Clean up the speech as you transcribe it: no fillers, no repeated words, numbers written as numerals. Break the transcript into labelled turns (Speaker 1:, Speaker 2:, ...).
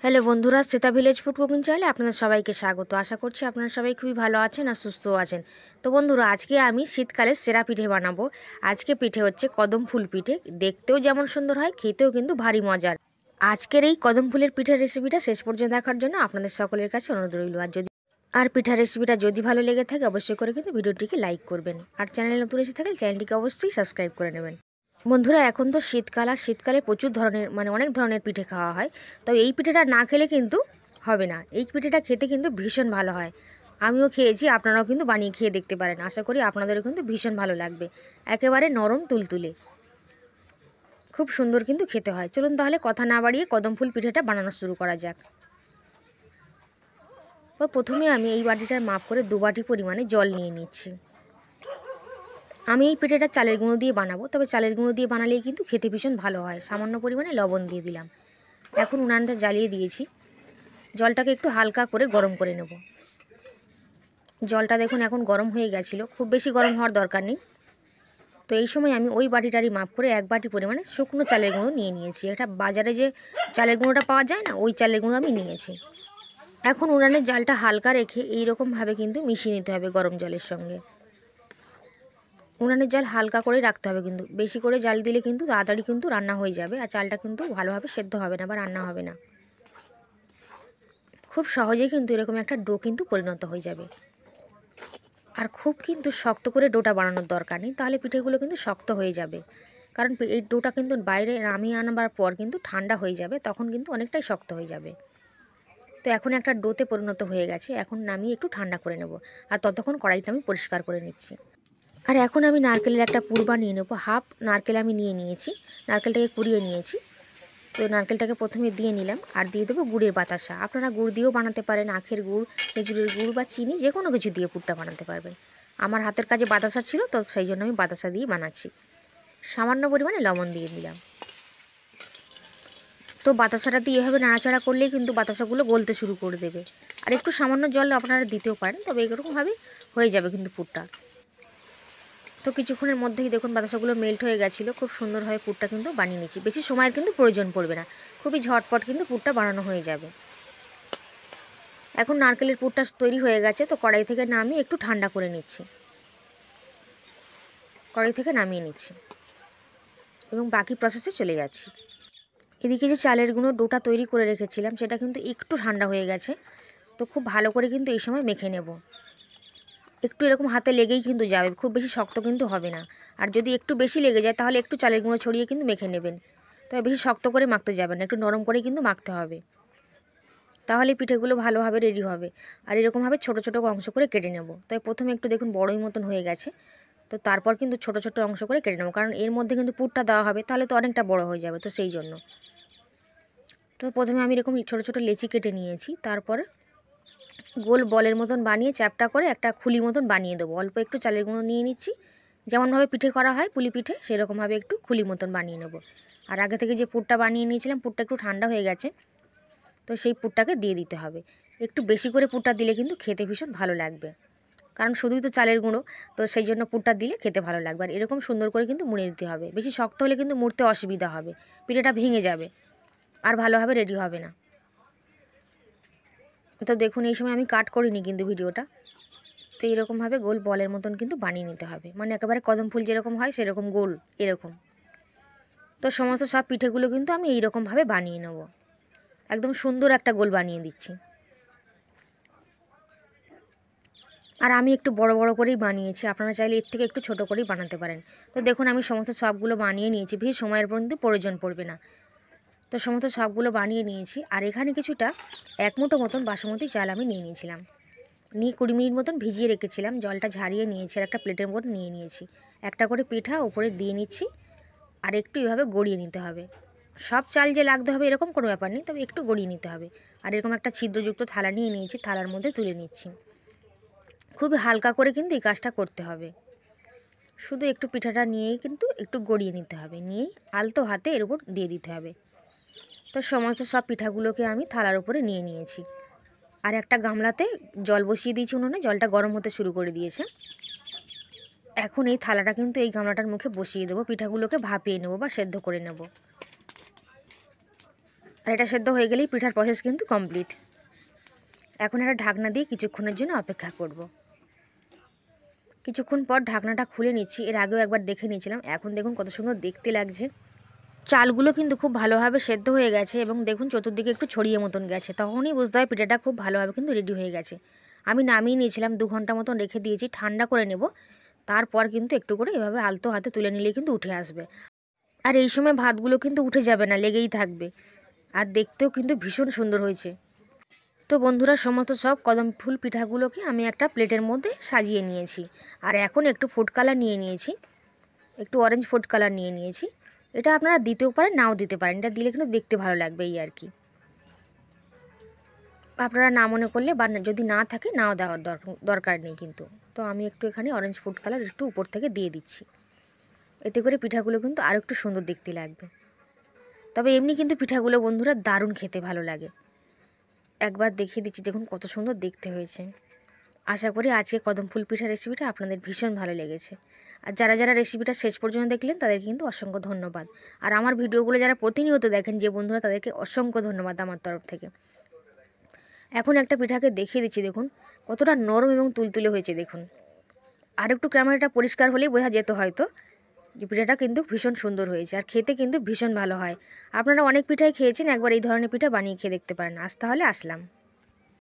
Speaker 1: Hello বন্ধুরা, Shweta village food cooking চ্যানেলে আপনাদের সবাইকে স্বাগত। আশা করছি আপনারা সবাই খুবই ভালো আছেন আর সুস্থ আছেন। তো বন্ধুরা, আজকে আমি শীতকালে সেরা পিঠে বানাবো। আজকে পিঠে হচ্ছে কদম ফুল পিঠে। দেখতেও যেমন সুন্দর হয়, খেতেও কিন্তু ভারী মজার। আজকের এই কদম ফুলের পিঠের রেসিপিটা শেষ পর্যন্ত দেখার জন্য আপনাদের সকলের কাছে অনুরোধ রইল। আর পিঠার রেসিপিটা যদি ভালো লেগে থাকে অবশ্যই করে কিন্তু ভিডিওটিকে লাইক করবেন। আর চ্যানেলে নতুন এসে থাকলে চ্যানেলটিকে অবশ্যই সাবস্ক্রাইব করে নেবেন। বন্ধুরা, এখন তো শীতকাল, আর শীতকালে প্রচুর ধরনের অনেক ধরনের পিঠে খাওয়া হয়। তবে এই পিঠেটা না খেলে কিন্তু হবে না। এই পিঠেটা খেতে কিন্তু ভীষণ ভালো হয়। আমিও খেয়েছি, আপনারাও কিন্তু বানিয়ে খেয়ে দেখতে পারেন। আশা করি আপনাদেরও কিন্তু ভীষণ ভালো লাগবে। একেবারে নরম তুলতুলে, খুব সুন্দর কিন্তু খেতে হয়। চলুন তাহলে কথা না বাড়িয়ে কদম ফুল পিঠেটা বানানো শুরু করা যাক। তো প্রথমে আমি এই বাটিটার মাপ করে 2 বাটি পরিমাণে জল নিয়ে নিচ্ছি। আমি এই পিঠেটা চালের গুঁড়ো দিয়ে বানাবো, তবে চালের গুঁড়ো দিয়ে বানালেই কিন্তু খেতে ভীষণ ভালো হয়। সামান্য পরিমাণে লবণ দিয়ে দিলাম। এখন উনানটা জ্বালিয়ে দিয়েছি। জলটাকে একটু হালকা করে গরম করে নেব। জলটা দেখুন এখন গরম হয়ে গেছিলো, খুব বেশি গরম হওয়ার দরকার নেই। তো এই সময় আমি ওই বাটিটারই মাপ করে 1 বাটি পরিমাণে শুকনো চালের গুঁড়ো নিয়ে নিয়েছি। এটা বাজারে যে চালের গুঁড়োটা পাওয়া যায় না, ওই চালের গুঁড়ো আমি নিয়েছি। এখন উনানের জালটা হালকা রেখে এইরকমভাবে কিন্তু মিশিয়ে নিতে হবে গরম জলের সঙ্গে। উনানের জাল হালকা করে রাখতে হবে, কিন্তু বেশি করে জাল দিলে কিন্তু তাড়াতাড়ি কিন্তু রান্না হয়ে যাবে, আর চালটা কিন্তু ভালোভাবে সেদ্ধ হবে না বা রান্না হবে না। খুব সহজেই কিন্তু এরকম একটা ডো কিন্তু পরিণত হয়ে যাবে। আর খুব কিন্তু শক্ত করে ডোটা বানানোর দরকার নেই, তাহলে পিঠেগুলো কিন্তু শক্ত হয়ে যাবে। কারণ এই ডোটা কিন্তু বাইরে নামিয়ে আনবার পর কিন্তু ঠান্ডা হয়ে যাবে, তখন কিন্তু অনেকটাই শক্ত হয়ে যাবে। তো এখন একটা ডোতে পরিণত হয়ে গেছে। এখন নামিয়ে একটু ঠান্ডা করে নেব, আর ততক্ষণ কড়াইটা আমি পরিষ্কার করে নিচ্ছি। আর এখন আমি নারকেলের একটা পুর বানিয়ে নেবো। হাফ নারকেল আমি নিয়ে নিয়েছি, নারকেলটাকে কুড়িয়ে নিয়েছি। তো নারকেলটাকে প্রথমে দিয়ে নিলাম, আর দিয়ে দেবো গুড়ের বাতাসা। আপনারা গুড় দিয়েও বানাতে পারেন, আখের গুড়, খেজুরের গুড় বা চিনি, যে কোনো কিছু দিয়ে পুরটা বানাতে পারবেন। আমার হাতের কাছে বাতাসা ছিল, তো সেই জন্য আমি বাতাসা দিয়ে বানাচ্ছি। সামান্য পরিমাণে লবণ দিয়ে দিলাম। তো বাতাসাটা দিয়ে এভাবে নাড়াচাড়া করলেই কিন্তু বাতাসাগুলো গলতে শুরু করে দেবে। আর একটু সামান্য জল আপনারা দিতেও পারেন, তবে এরকমভাবে হয়ে যাবে কিন্তু পুরটা। তো কিছুক্ষণের মধ্যেই দেখুন বাতাসাগুলো মেল্ট হয়ে গেছিলো। খুব সুন্দরভাবে পুরটা কিন্তু বানিয়ে নিচ্ছি। বেশি সময়ের কিন্তু প্রয়োজন পড়বে না, খুবই ঝটপট কিন্তু পুরটা বানানো হয়ে যাবে। এখন নারকেলের পুরটা তৈরি হয়ে গেছে, তো কড়াই থেকে নামিয়ে একটু ঠান্ডা করে নিচ্ছি। কড়াই থেকে নামিয়ে নিচ্ছি এবং বাকি প্রসেসে চলে যাচ্ছি। এদিকে যে চালের গুঁড়ো ডোটা তৈরি করে রেখেছিলাম, সেটা কিন্তু একটু ঠান্ডা হয়ে গেছে। তো খুব ভালো করে কিন্তু এই সময় মেখে নেব। একটু এরকম হাতে লেগেই কিন্তু যাবে, খুব বেশি শক্ত কিন্তু হবে না। আর যদি একটু বেশি লেগে যায় তাহলে একটু চালের গুঁড়ো ছড়িয়ে কিন্তু মেখে নেবেন। তবে বেশি শক্ত করে মাখতে যাবেন না, একটু নরম করে কিন্তু মাখতে হবে, তাহলে পিঠেগুলো ভালোভাবে রেডি হবে। আর এরকমভাবে ছোট ছোট অংশ করে কেটে নেব। তবে প্রথমে একটু দেখুন বড়ই মতন হয়ে গেছে, তো তারপর কিন্তু ছোট ছোট অংশ করে কেটে নেব, কারণ এর মধ্যে কিন্তু পুরটা দেওয়া হবে, তাহলে তো অনেকটা বড় হয়ে যাবে, তো সেই জন্য। তো প্রথমে আমি এরকম ছোট ছোট লেচি কেটে নিয়েছি। তারপরে গোল বলের মতন বানিয়ে চ্যাপটা করে একটা খুলি মতন বানিয়ে দেবো। অল্প একটু চালের গুঁড়ো নিয়ে নিচ্ছি, যেমনভাবে পিঠে করা হয় পুলি পিঠে, সেরকমভাবে একটু খুলি মতন বানিয়ে নেব। আর আগে থেকে যে পুরটা বানিয়ে নিয়েছিলাম, পুরটা একটু ঠান্ডা হয়ে গেছে, তো সেই পুরটাকে দিয়ে দিতে হবে। একটু বেশি করে পুরটা দিলে কিন্তু খেতে ভীষণ ভালো লাগবে, কারণ শুধুই তো চালের গুঁড়ো, তো সেই জন্য পুরটা দিলে খেতে ভালো লাগবে। আর এরকম সুন্দর করে কিন্তু মুড়ে দিতে হবে। বেশি শক্ত হলে কিন্তু মুড়তে অসুবিধা হবে, পিঠেটা ভেঙে যাবে আর ভালোভাবে রেডি হবে না। তো দেখুন এই সময় আমি কাট করিনি কিন্তু ভিডিওটা। তো এরকমভাবে গোল বলের মতন কিন্তু বানিয়ে নিতে হবে, একেবারে কদম ফুল যেরকম হয় সেরকম গোল এরকম। তো সমস্ত সব পিঠেগুলো কিন্তু আমি এইরকমভাবে বানিয়ে নেব। একদম সুন্দর একটা গোল বানিয়ে দিচ্ছি। আর আমি একটু বড় বড় করেই বানিয়েছি, আপনারা চাইলে এর থেকে একটু ছোট করেই বানাতে পারেন। তো দেখুন আমি সমস্ত সবগুলো বানিয়ে নিয়েছি, বেশি সময়ের কিন্তু প্রয়োজন পড়বে না। তো সমস্ত সবগুলো বানিয়ে নিয়েছি। আর এখানে কিছুটা 1 মুঠো মতন বাসমতি চাল আমি নিয়ে নিয়েছিলাম, নিয়ে 20 মিনিট মতন ভিজিয়ে রেখেছিলাম। জলটা ঝারিয়ে নিয়েছি আর একটা প্লেটের মধ্যে নিয়ে নিয়েছি। একটা করে পিঠা উপরে দিয়ে নিচ্ছি, আর একটু এভাবে গড়িয়ে নিতে হবে। সব চাল যে লাগতে হবে এরকম কোনো ব্যাপার নেই, তবে একটু গড়িয়ে নিতে হবে। আর এরকম একটা ছিদ্রযুক্ত থালা নিয়ে নিয়েছি, থালার মধ্যে তুলে নিচ্ছি। খুব হালকা করে কিন্তু এই কাজটা করতে হবে। শুধু একটু পিঠাটা নিয়েই কিন্তু একটু গড়িয়ে নিতে হবে, নিয়েই আলতো হাতে এর উপর দিয়ে দিতে হবে। তো সমস্ত সব পিঠাগুলোকে আমি থালার উপরে নিয়ে নিয়েছি। আর একটা গামলাতে জল বসিয়ে দিয়েছি উনুনে, জলটা গরম হতে শুরু করে দিয়েছে। এখন এই থালাটা কিন্তু এই গামলাটার মুখে বসিয়ে দেবো, পিঠাগুলোকে ভাপিয়ে নেবো বা সেদ্ধ করে নেব। আর এটা সেদ্ধ হয়ে গেলেই পিঠার প্রসেস কিন্তু কমপ্লিট। এখন একটা ঢাকনা দিয়ে কিছুক্ষণের জন্য অপেক্ষা করব। কিছুক্ষণ পর ঢাকনাটা খুলে নিচ্ছি। এর আগেও একবার দেখে নিয়েছিলাম। এখন দেখুন কত সুন্দর দেখতে লাগছে। চালগুলো কিন্তু খুব ভালোভাবে সেদ্ধ হয়ে গেছে এবং দেখুন চতুর্দিকে একটু ছড়িয়ে মতন গেছে। তখনই বুঝতে হয় পিঠাটা খুব ভালোভাবে কিন্তু রেডি হয়ে গেছে। আমি নামিয়ে নিয়েছিলাম, 2 ঘন্টা মতন রেখে দিয়েছি, ঠান্ডা করে নেব। তারপর কিন্তু একটু করে এভাবে আলতো হাতে তুলে নিলেই কিন্তু উঠে আসবে। আর এই সময় ভাতগুলো কিন্তু উঠে যাবে না, লেগেই থাকবে। আর দেখতেও কিন্তু ভীষণ সুন্দর হয়েছে। তো বন্ধুরা, সমস্ত সব কদম ফুল পিঠাগুলোকে আমি একটা প্লেটের মধ্যে সাজিয়ে নিয়েছি। আর এখন একটু ফুড কালার নিয়ে নিয়েছি, একটু অরেঞ্জ ফুড কালার নিয়ে নিয়েছি। এটা আপনারা দিতেও পারেন, নাও দিতে পারেন। এটা দিলে কিন্তু দেখতে ভালো লাগবে এই আর কি। আপনারা না মনে করলে বা যদি না থাকে নাও দেওয়ার দরকার নেই কিন্তু। তো আমি একটু এখানে অরেঞ্জ ফুড কালার একটু উপর থেকে দিয়ে দিচ্ছি। এতে করে পিঠাগুলো কিন্তু আরও একটু সুন্দর দেখতে লাগবে। তবে এমনি কিন্তু পিঠাগুলো বন্ধুরা দারুণ খেতে ভালো লাগে। একবার দেখিয়ে দিচ্ছি, দেখুন কত সুন্দর দেখতে হয়েছে। আশা করি আজকে কদম ফুল পিঠা রেসিপিটা আপনাদের ভীষণ ভালো লেগেছে। আর যারা যারা রেসিপিটা শেষ পর্যন্ত দেখলেন তাদের কিন্তু অসংখ্য ধন্যবাদ। আর আমার ভিডিওগুলো যারা প্রতিনিয়ত দেখেন যে বন্ধুরা, তাদেরকে অসংখ্য ধন্যবাদ আমার তরফ থেকে। এখন একটা পিঠাকে দেখিয়ে দিচ্ছি, দেখুন কতটা নরম এবং তুলতুলে হয়েছে। দেখুন আর একটু ক্যামেরাটা পরিষ্কার হলেই বোঝা যেত হয়তো যে পিঠাটা কিন্তু ভীষণ সুন্দর হয়েছে। আর খেতে কিন্তু ভীষণ ভালো হয়। আপনারা অনেক পিঠাই খেয়েছেন, একবার এই ধরনের পিঠা বানিয়ে খেয়ে দেখতে পারেন। আজ তাহলে আসলাম।